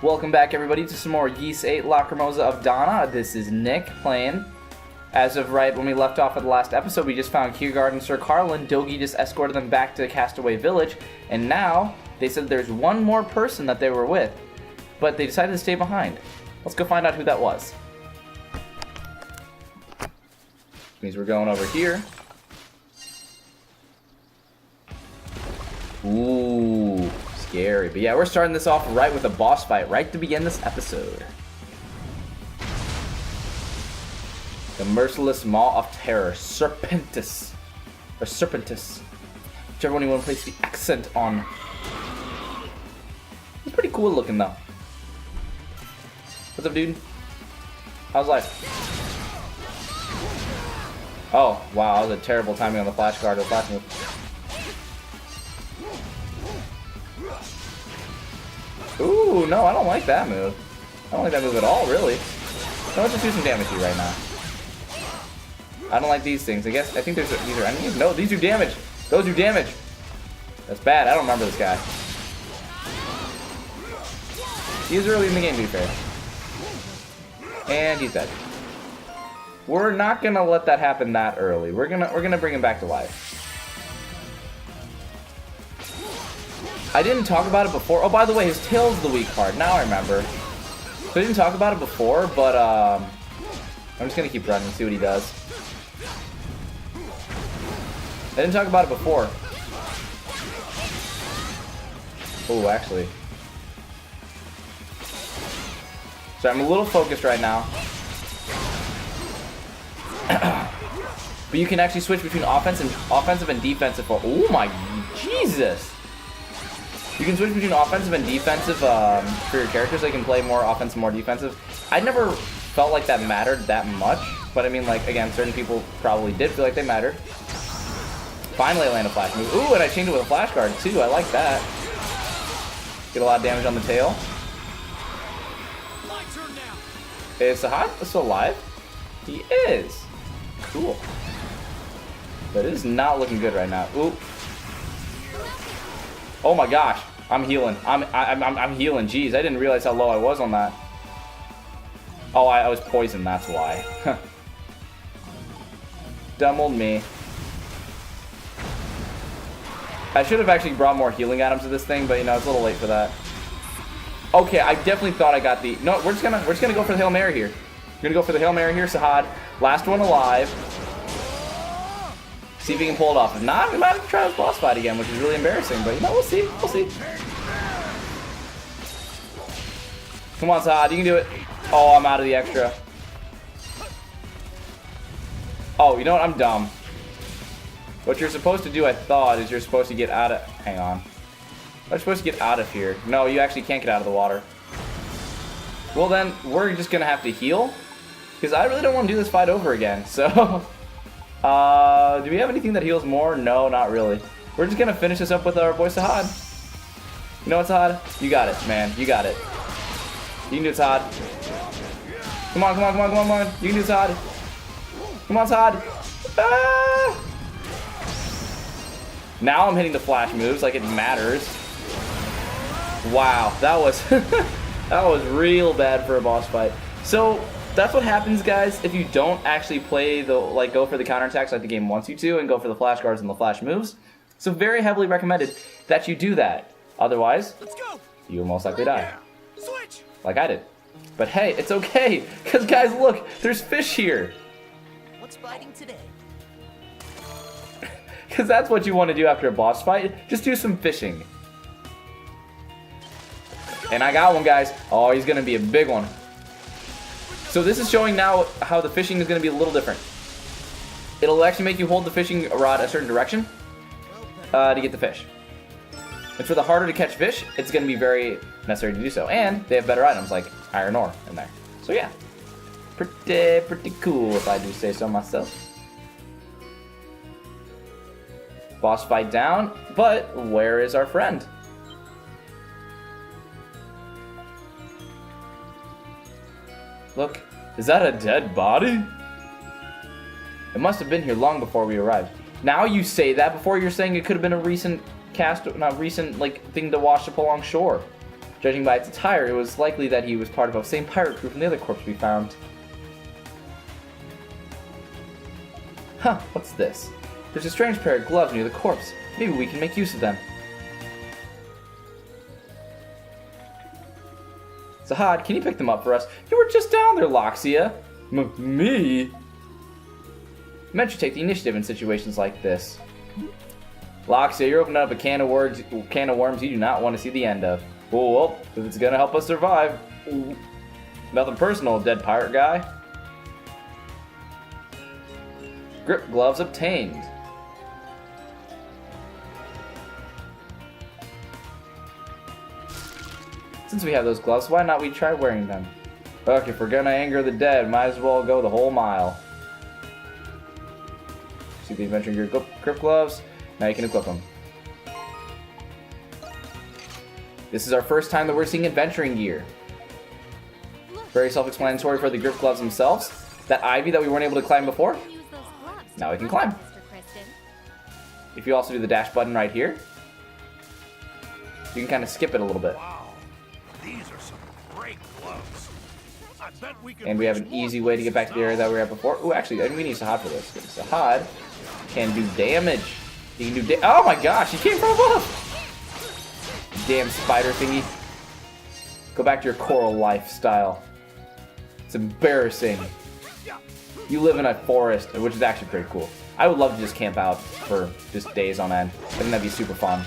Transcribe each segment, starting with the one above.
Welcome back, everybody, to some more VIII Lacrimosa of Donna. This is Nick playing. As of right when we left off at the last episode, we just found Kiergaard and Sir Carlin. Dogi just escorted them back to Castaway Village, and now they said there's one more person that they were with, but they decided to stay behind. Let's go find out who that was. Means we're going over here. Ooh, scary. But yeah, we're starting this off right with a boss fight right to begin this episode. The Merciless Maw of Terror, Serpentis. Or Serpentis. Whichever one you want to place the accent on. It's pretty cool looking though. What's up, dude? How's life? Oh, wow, that was a terrible timing on the flash guard or the flash move. Ooh, no, I don't like that move. I don't like that move at all, really. So let's just do some damage to you right now. I don't like these things. I think these are enemies. No, these do damage. Those do damage. That's bad. I don't remember this guy. He's early in the game, to be fair. And he's dead. We're not gonna let that happen that early. We're gonna bring him back to life. I didn't talk about it before. Oh, by the way, his tail's the weak part. Now I remember. So I didn't talk about it before, but I'm just gonna keep running and see what he does. I didn't talk about it before. Oh, actually. So I'm a little focused right now. But you can actually switch between offensive and defensive. Oh my Jesus! You can switch between offensive and defensive for your characters. They can play more offensive, more defensive. I never felt like that mattered that much, but I mean, like, again, certain people probably did feel like they mattered. Finally, I land a flash move. Ooh, and I changed it with a flash guard too. I like that. Get a lot of damage on the tail. Is Sahad still alive? He is. Cool. But it is not looking good right now. Ooh. Oh my gosh. I'm healing. I'm healing. Jeez, I didn't realize how low I was on that. Oh, I was poisoned. That's why. Dumb old me. I should have actually brought more healing items to this thing, but you know, it's a little late for that. Okay, I definitely thought I got the... No, we're just gonna go for the Hail Mary here. We're gonna go for the Hail Mary here, Sahad. Last one alive. See if we can pull it off. If not, we might have to try this boss fight again, which is really embarrassing, but you know, we'll see. We'll see. Come on, Sahad, you can do it. Oh, I'm out of the extra. Oh, you know what? I'm dumb. What you're supposed to do, I thought, is you're supposed to get out of... Hang on. I'm supposed to get out of here. No, you actually can't get out of the water. Well, then, we're just going to have to heal. Because I really don't want to do this fight over again. So, do we have anything that heals more? No, not really. We're just going to finish this up with our boy Sahad. You know what, Sahad? You got it, man. You got it. You can do it, Sahad. Come on, come on, come on, come on, come on. You can do it, Sahad. Come on, Sahad. Ah! Now I'm hitting the flash moves like it matters. Wow, that was that was real bad for a boss fight. So that's what happens, guys, if you don't actually play the go for the counterattacks like the game wants you to and go for the flash guards and the flash moves. So very heavily recommended that you do that. Otherwise, you will most likely die. Switch. Like I did. But hey, it's okay, because guys, look, there's fish here. What's fighting today? Because that's what you want to do after a boss fight. Just do some fishing. And I got one, guys. Oh, he's going to be a big one. So this is showing now how the fishing is going to be a little different. It'll actually make you hold the fishing rod a certain direction to get the fish. And for the harder to catch fish, it's going to be very necessary to do so. And they have better items like iron ore in there. So yeah, pretty cool if I do say so myself. Boss fight down, but where is our friend? Look, is that a dead body? It must have been here long before we arrived. Now you say that. Before you're saying it could have been a recent thing to wash up along shore. Judging by its attire, it was likely that he was part of the same pirate crew from the other corpse we found. Huh, what's this? There's a strange pair of gloves near the corpse. Maybe we can make use of them. Zahad, can you pick them up for us? You were just down there, Loxia. Me? Men should take the initiative in situations like this. Loxia, you're opening up a can of worms you do not want to see the end of. Oh, well, if it's gonna help us survive. Nothing personal, dead pirate guy. Grip gloves obtained. Since we have those gloves, why not we try wearing them? Look, if we're gonna anger the dead, might as well go the whole mile. See the adventuring gear grip gloves? Now you can equip them. This is our first time that we're seeing adventuring gear. Very self-explanatory for the grip gloves themselves. That ivy that we weren't able to climb before, now we can climb. If you also do the dash button right here, you can kind of skip it a little bit. Wow, these are some great gloves. I bet we can. And we have an easy way to get back to the area that we were at before. Ooh, actually, we need Sahad for this. Sahad can do damage. He can do oh my gosh, he came from above! Damn spider thingy. Go back to your coral lifestyle. It's embarrassing. You live in a forest, which is actually pretty cool. I would love to just camp out for just days on end. I think that'd be super fun.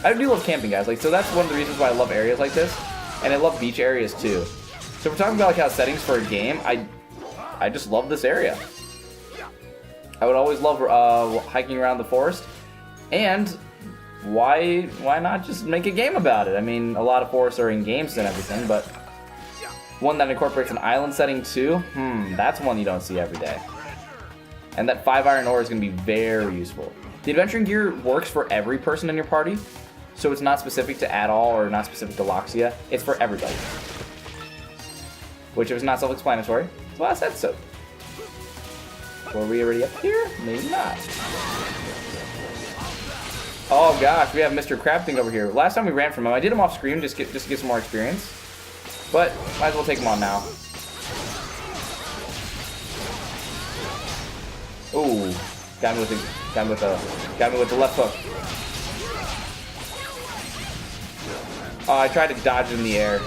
I do love camping, guys. Like, so that's one of the reasons why I love areas like this, and I love beach areas too. So if we're talking about like how settings for a game, I just love this area. I would always love hiking around the forest, and why not just make a game about it? I mean, a lot of forests are in games and everything, but one that incorporates an island setting too, that's one you don't see every day. And that 5 iron ore is going to be very useful. The adventuring gear works for every person in your party, so it's not specific to at all or not specific to Loxia. It's for everybody. Which is not self-explanatory, so I said so. Were we already up here? Maybe not. Oh gosh, we have Mr. Crab Thing over here. Last time we ran from him, I did him off screen just to get some more experience. But might as well take him on now. Ooh, got me with the left hook. Oh, I tried to dodge it in the air.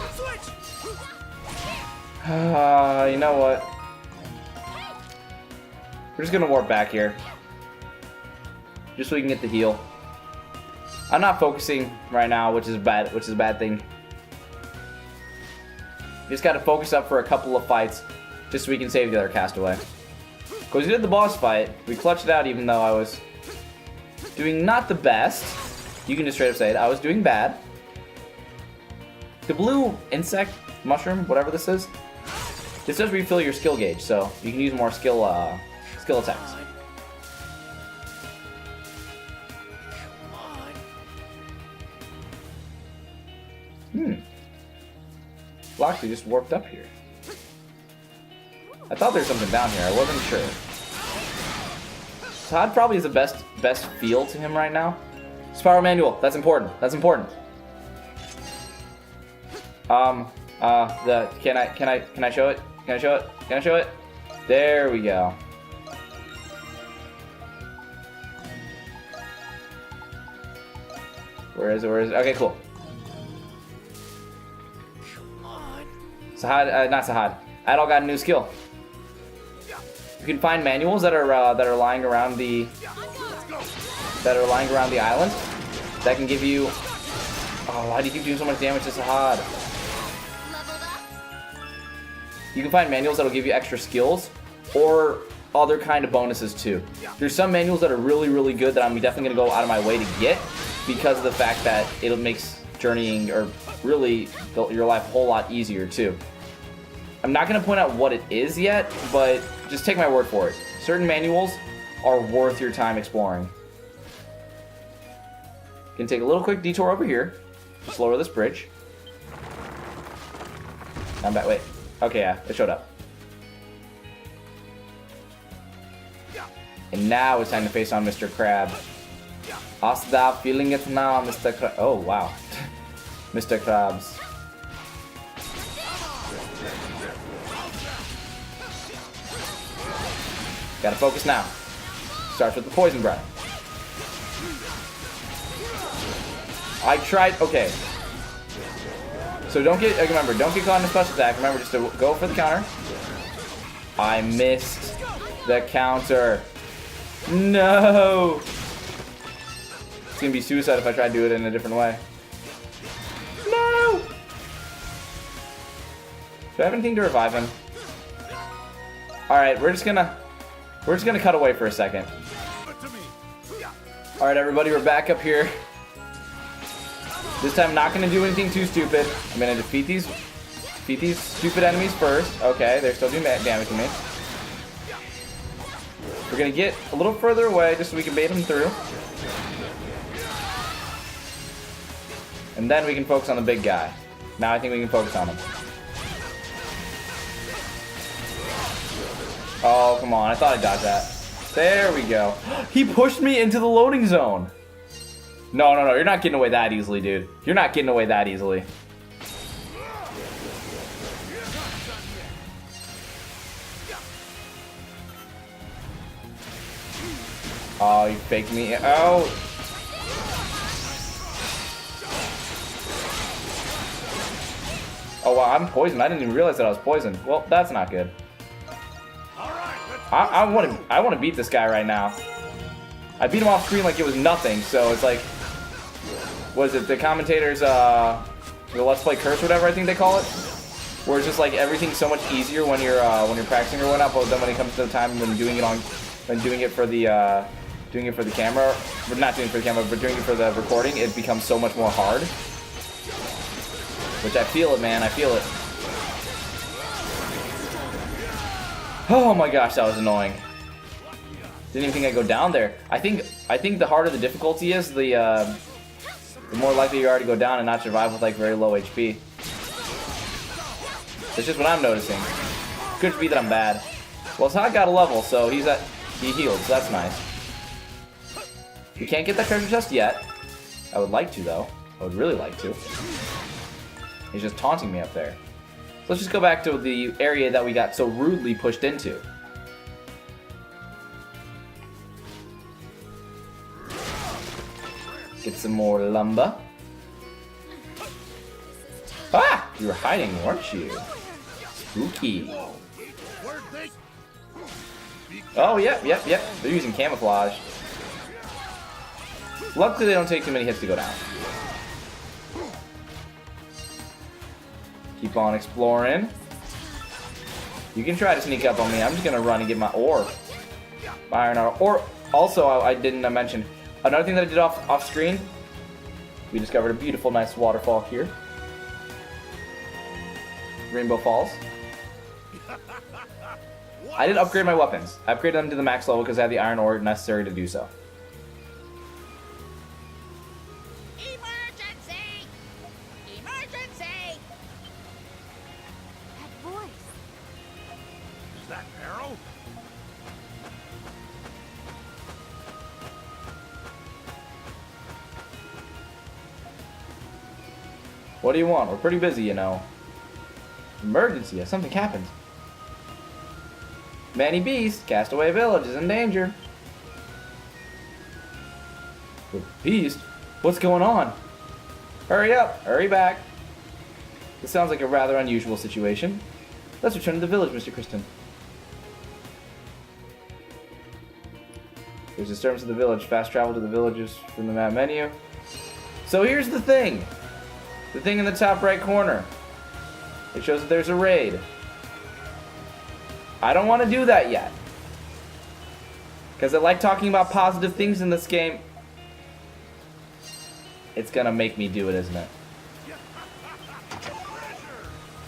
You know what? We're just gonna warp back here, just so we can get the heal. I'm not focusing right now, which is bad. Which is a bad thing. Just gotta focus up for a couple of fights, just so we can save the other Castaway. Because we did the boss fight, we clutched it out even though I was doing not the best. You can just straight up say it, I was doing bad. The blue insect, mushroom, whatever this is, this does refill your skill gauge, so you can use more skill attacks. Loxia just warped up here. I thought there was something down here. I wasn't sure. Todd probably is the best feel to him right now. Spiral manual. That's important. That's important. Can I show it? Can I show it? Can I show it? There we go. Where is it? Where is it? Okay, cool. Sahad, not Sahad. Adol got a new skill. You can find manuals that are lying around the island that can give you. Oh, why do you keep doing so much damage to Sahad? You can find manuals that'll give you extra skills or other kind of bonuses too. There's some manuals that are really, really good that I'm definitely gonna go out of my way to get because of the fact that it makes journeying or really your life a whole lot easier too. I'm not going to point out what it is yet, but just take my word for it. Certain manuals are worth your time exploring. You can take a little quick detour over here. Just lower this bridge. I'm back. Wait. Okay, yeah, it showed up. And now it's time to face on Mr. Crab. How's that feeling it now, Mr. Crab? Oh, wow. Mr. Krabs. Gotta focus now. Starts with the poison breath. I tried. Okay. So don't get. Remember, don't get caught in the special attack. Remember, just to go for the counter. I missed the counter. No. It's gonna be suicide if I try to do it in a different way. No. Do I have anything to revive him? All right, we're just gonna cut away for a second. All right, everybody, we're back up here. This time, not gonna do anything too stupid. I'm gonna defeat these stupid enemies first. Okay, they're still doing damage to me. We're gonna get a little further away just so we can bait them through. And then we can focus on the big guy. Now I think we can focus on him. Oh, come on. I thought I dodged that. There we go. He pushed me into the loading zone. No, no, no. You're not getting away that easily, dude. You're not getting away that easily. Oh, you faked me. Oh. Oh, wow. I'm poisoned. I didn't even realize that I was poisoned. Well, that's not good. I want to beat this guy right now. I beat him off screen like it was nothing, so it's like, what is it, the commentators, the Let's Play curse, whatever I think they call it, where it's just like everything's so much easier when you're practicing or whatnot, but then when it comes to the time when doing it for the camera, or not doing it for the camera, but doing it for the recording, it becomes so much more hard. Which I feel it, man. I feel it. Oh my gosh, that was annoying. Didn't even think I'd go down there. I think the harder the difficulty is, the more likely you are to go down and not survive with like very low HP. It's just what I'm noticing. Could be that I'm bad. Well, Todd got a level, so he healed, so that's nice. We can't get that treasure chest yet. I would like to, though. I would really like to. He's just taunting me up there. So let's just go back to the area that we got so rudely pushed into. Get some more lumber. Ah! You were hiding, weren't you? Spooky. Oh, yep. They're using camouflage. Luckily, they don't take too many hits to go down. Keep on exploring. You can try to sneak up on me. I'm just going to run and get my ore. My iron ore. Or, also, I didn't mention, another thing that I did off screen, we discovered a beautiful, nice waterfall here. Rainbow Falls. I did upgrade my weapons. I upgraded them to the max level because I had the iron ore necessary to do so. Emergency! Emergency! That voice. Is that Arrow? What do you want? We're pretty busy, you know. Emergency, something happened. Manny Beast, Castaway Village is in danger. The Beast? What's going on? Hurry up, hurry back. This sounds like a rather unusual situation. Let's return to the village, Mr. Kristen. There's disturbance in the village. Fast travel to the villages from the map menu. So here's the thing. The thing in the top right corner. It shows that there's a raid. I don't want to do that yet. Because I like talking about positive things in this game. It's gonna make me do it, isn't it?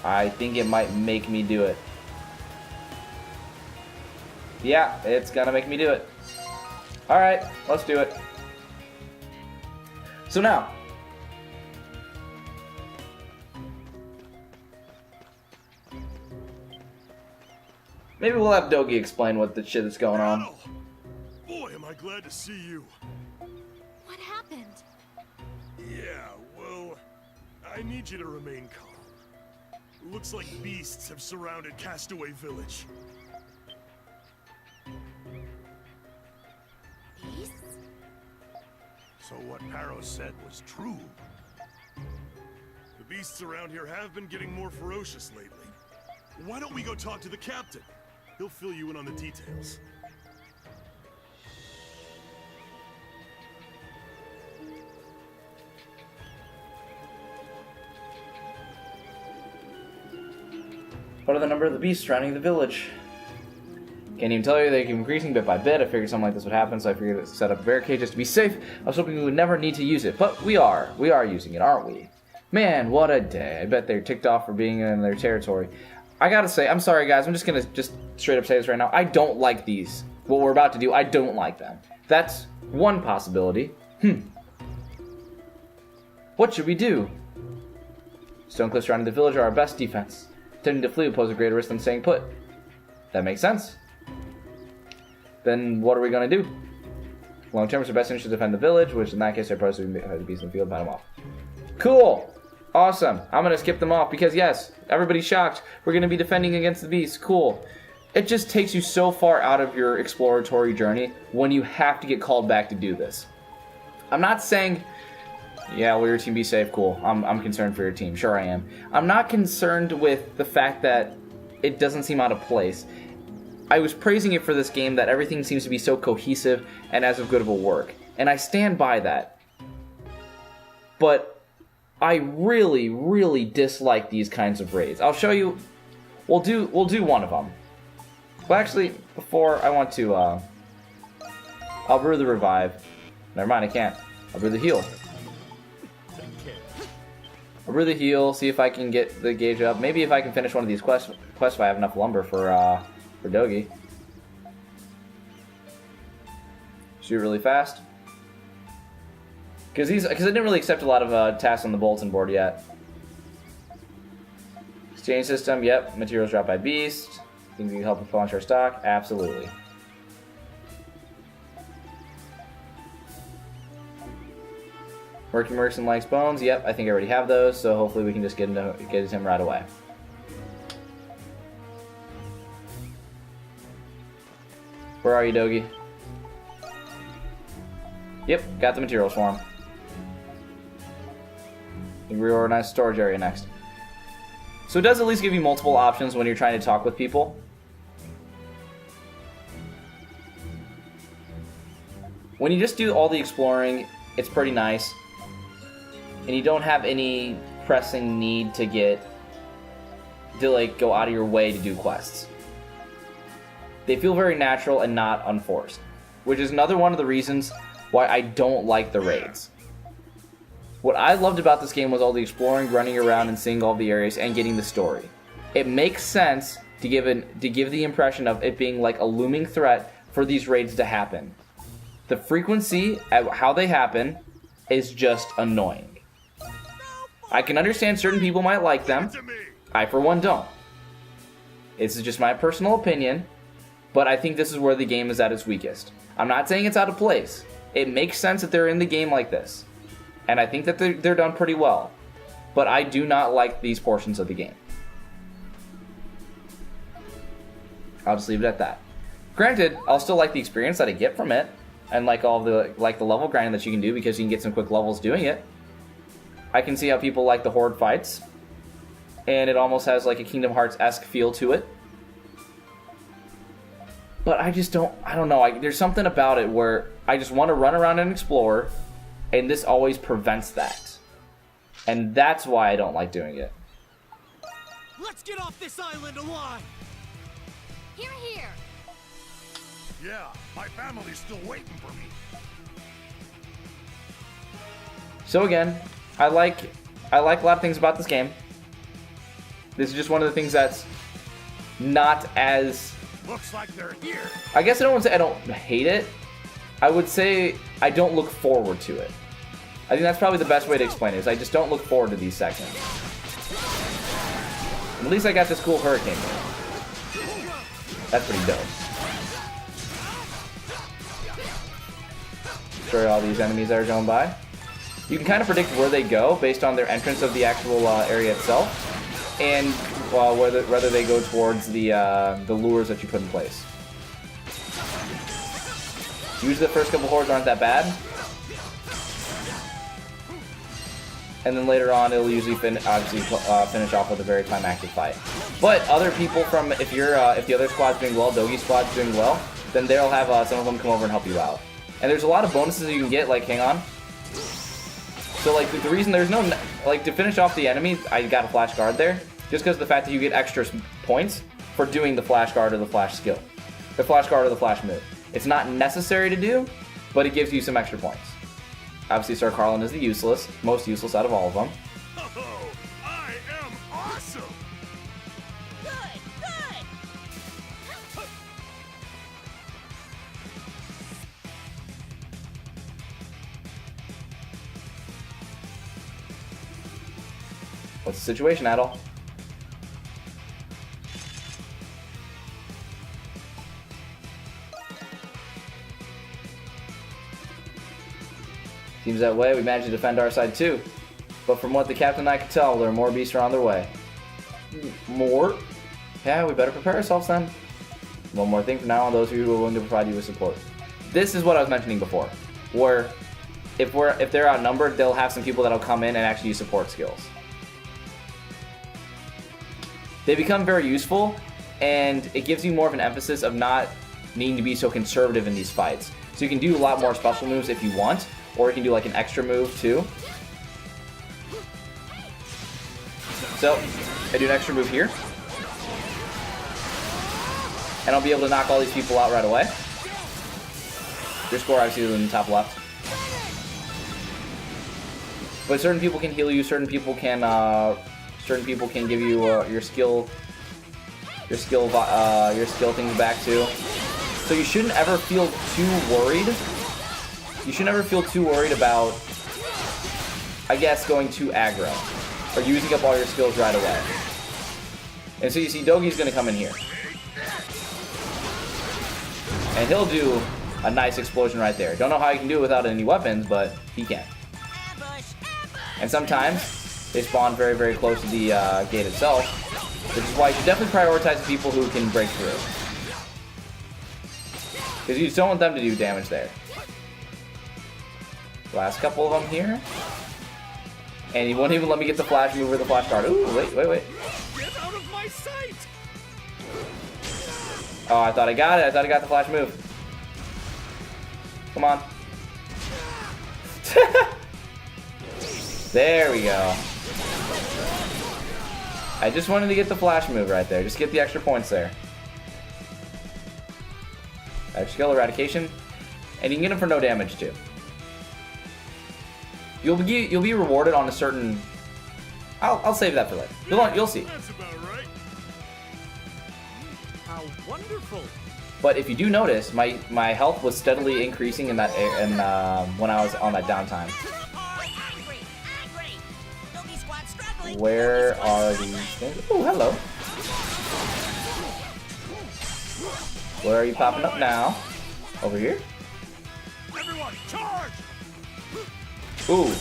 I think it might make me do it. Yeah, it's gonna make me do it. Alright, let's do it. So now, maybe we'll have Dogi explain what the shit is going on. Boy, am I glad to see you. What happened? Yeah, well, I need you to remain calm. Looks like beasts have surrounded Castaway Village. Beasts? So what Paros said was true. The beasts around here have been getting more ferocious lately. Why don't we go talk to the captain? He'll fill you in on the details. What are the number of the beasts surrounding the village? Can't even tell you, they keep increasing bit by bit. I figured something like this would happen, so I figured to set up a barricade just to be safe. I was hoping we would never need to use it, but we are. We are using it, aren't we? Man, what a day. I bet they're ticked off for being in their territory. I gotta say, I'm sorry guys, I'm just gonna straight up say this right now. I don't like these. What we're about to do, I don't like them. That's one possibility. What should we do? Stone cliffs surrounding the village are our best defense. Attempting to flee would pose a greater risk than staying put. That makes sense. Then what are we going to do? Long term, it's our best interest to defend the village, which in that case, I probably would have the beast in the field, fight them off. Cool! Awesome. I'm going to skip them off because, yes, everybody's shocked. We're going to be defending against the beast. Cool. It just takes you so far out of your exploratory journey when you have to get called back to do this. I'm not saying, yeah, will your team be safe? Cool. I'm concerned for your team. Sure I am. I'm not concerned with the fact that it doesn't seem out of place. I was praising it for this game that everything seems to be so cohesive and as good of a work. And I stand by that. But I really, really dislike these kinds of raids. I'll show you. We'll do one of them. Well, actually, before I want to, I'll brew the revive. Never mind, I can't. I'll brew the heal. I'll brew the heal, see if I can get the gauge up. Maybe if I can finish one of these quests if I have enough lumber for Dogi. Shoot really fast. Because I didn't really accept a lot of tasks on the bulletin board yet. Exchange system, yep. Materials dropped by beast. Things that can help replenish our stock, absolutely. Murky Mercs and likes bones, yep. I think I already have those, so hopefully we can just get him right away. Where are you, Dogi? Yep, got the materials for him. We reorganize storage area next. So it does at least give you multiple options when you're trying to talk with people. When you just do all the exploring, it's pretty nice. And you don't have any pressing need to go out of your way to do quests. They feel very natural and not unforced, which is another one of the reasons why I don't like the raids. What I loved about this game was all the exploring, running around and seeing all the areas and getting the story. It makes sense to give the impression of it being like a looming threat for these raids to happen. The frequency at how they happen is just annoying. I can understand certain people might like them. I, for one, don't. This is just my personal opinion, but I think this is where the game is at its weakest. I'm not saying it's out of place. It makes sense that they're in the game like this. And I think that they're done pretty well. But I do not like these portions of the game. I'll just leave it at that. Granted, I'll still like the experience that I get from it. And like all the level grinding that you can do because you can get some quick levels doing it. I can see how people like the horde fights. And it almost has like a Kingdom Hearts-esque feel to it. But I don't know. There's something about it where I just want to run around and explore. And this always prevents that. And that's why I don't like doing it. Let's get off this island alive! Here, here. Yeah, my family's still waiting for me. So again, I like a lot of things about this game. This is just one of the things that's not as... Looks like they're here. I guess I don't want to say I don't hate it. I would say I don't look forward to it. I think that's probably the best way to explain it, is I just don't look forward to these sections. At least I got this cool hurricane move. That's pretty dope. Destroy all these enemies that are going by. you can kind of predict where they go based on their entrance of the actual area itself, and whether they go towards the lures that you put in place. Usually the first couple hordes aren't that bad, and then later on it'll usually finish off with a very climactic fight. But other people from, if the other squad's doing well, Dogi's squad's doing well, then they'll have some of them come over and help you out. And there's a lot of bonuses you can get, like, hang on. So, like, the reason there's no, like, to finish off the enemy, I got a flash guard there, just because of the fact that you get extra points for doing the flash guard or the flash skill. The flash guard or the flash move. It's not necessary to do, but it gives you some extra points. Obviously, Sir Carlin is the most useless out of all of them. Oh, I am awesome! Good, good. What's the situation, Adol? Seems that way. We managed to defend our side too. But from what the captain and I could tell, there are more beasts around their way. More? Yeah, we better prepare ourselves then. One more thing from now on, those of you who are willing to provide you with support. This is what I was mentioning before, where if they're outnumbered, they'll have some people that'll come in and actually use support skills. They become very useful, and it gives you more of an emphasis of not needing to be so conservative in these fights. So you can do a lot more special moves if you want, or you can do like an extra move too. So, I do an extra move here. And I'll be able to knock all these people out right away. Your score obviously is in the top left. But certain people can heal you, certain people can give you your skill things back too. So you shouldn't ever feel too worried. You should never feel too worried about, I guess, going too aggro or using up all your skills right away. And so you see Dogi's going to come in here. And he'll do a nice explosion right there. Don't know how he can do it without any weapons, but he can. And sometimes they spawn very, very close to the gate itself, which is why you should definitely prioritize the people who can break through. Because you just don't want them to do damage there. Last couple of them here. And he won't even let me get the flash move or the flash guard. Ooh, wait. Get out of my sight! Oh, I thought I got it. I thought I got the flash move. Come on. There we go. I just wanted to get the flash move right there. Just get the extra points there. Extra skill eradication. And you can get them for no damage too. You'll be rewarded on a certain. I'll save that for later. You'll see. That's about right. How wonderful! But if you do notice, my health was steadily increasing in that when I was on that downtime. Where are these things? Oh, hello. Where are you popping up now? Over here? Everyone, charge! Ooh,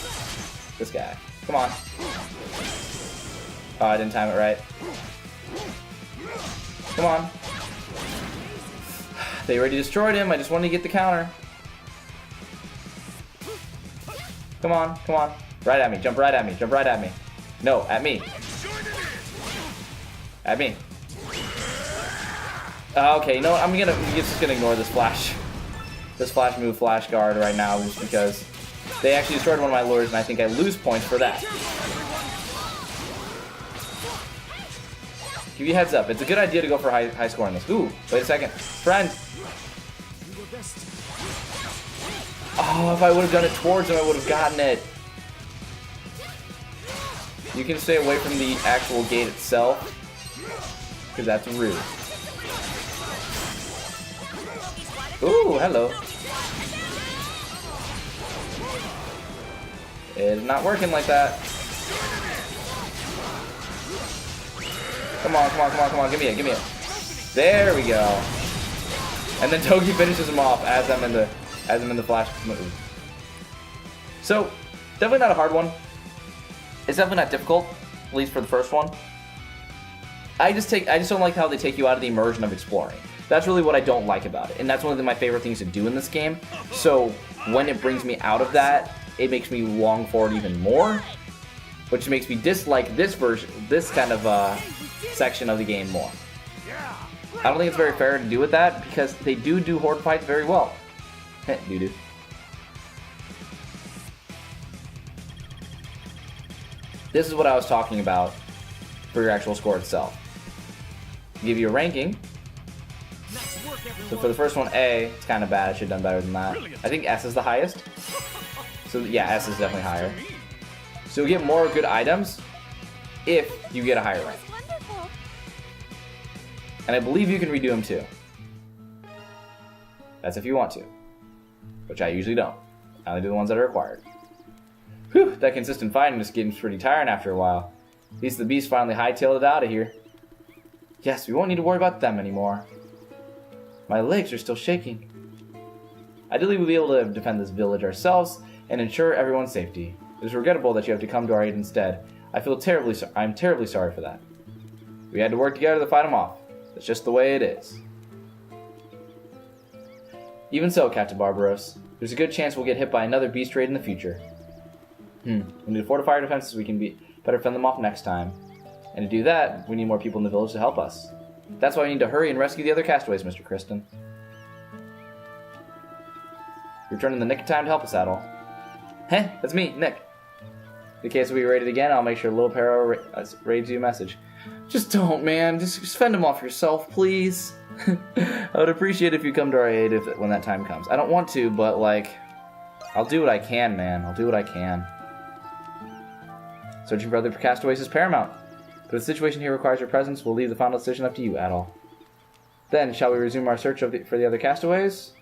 this guy. Come on. Oh, I didn't time it right. Come on. They already destroyed him. I just wanted to get the counter. Come on, come on. Right at me. Jump right at me. Jump right at me. No, at me. At me. Okay, you know what? I'm just gonna ignore this flash move, flash guard right now, just because they actually destroyed one of my lures, and I think I lose points for that. Give you a heads up. It's a good idea to go for high score in this. Ooh, wait a second. Friend. Oh, if I would have done it towards him, I would have gotten it. You can stay away from the actual gate itself, because that's rude. Ooh, hello. It's not working like that. Come on, come on, come on, come on. Give me it, give me it. There we go. And then Togi finishes him off as I'm in the flash move. So definitely not a hard one. It's definitely not difficult, at least for the first one. I just don't like how they take you out of the immersion of exploring. That's really what I don't like about it, and that's one of my favorite things to do in this game. So when it brings me out of that, it makes me long for it even more, which makes me dislike this kind of section of the game more. I don't think it's very fair to do with that, because they do horde fights very well. Doo-doo. This is what I was talking about for your actual score itself. Give you a ranking. So for the first one, A, it's kind of bad. I should have done better than that. I think S is the highest. So yeah, S is definitely higher. So you'll get more good items if you get a higher rank. And I believe you can redo them too. That's if you want to. Which I usually don't. I only do the ones that are required. Whew, that consistent fighting just getting pretty tiring after a while. At least the beast finally hightailed it out of here. Yes, we won't need to worry about them anymore. My legs are still shaking. Ideally, we'll be able to defend this village ourselves and ensure everyone's safety. It is regrettable that you have to come to our aid instead. I'm terribly sorry for that. We had to work together to fight them off. It's just the way it is. Even so, Captain Barbaros, there's a good chance we'll get hit by another beast raid in the future. We need to fortify our defenses so we can better fend them off next time. And to do that, we need more people in the village to help us. That's why we need to hurry and rescue the other castaways, Mr. Kristen. You returned in the nick of time to help us, Adol. Heh, that's me, Nick. In case we raid it again, I'll make sure Little Pero raids you a message. Just don't, man. Just fend them off yourself, please. I would appreciate if you come to our aid when that time comes. I don't want to, but, like, I'll do what I can, man. I'll do what I can. Searching for other castaways is paramount. But the situation here requires your presence. We'll leave the final decision up to you, Adol. Then, shall we resume our search for the other castaways?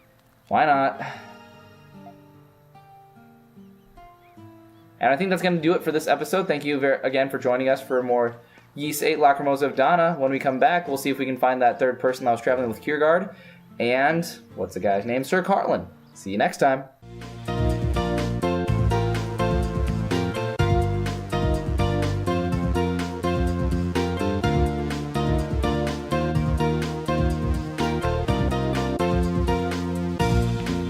Why not? And I think that's going to do it for this episode. Thank you again for joining us for more Ys 8 Lacrimosa of Dana. When we come back, we'll see if we can find that third person that was traveling with Kiergaard. And, what's the guy's name? Sir Carlin. See you next time.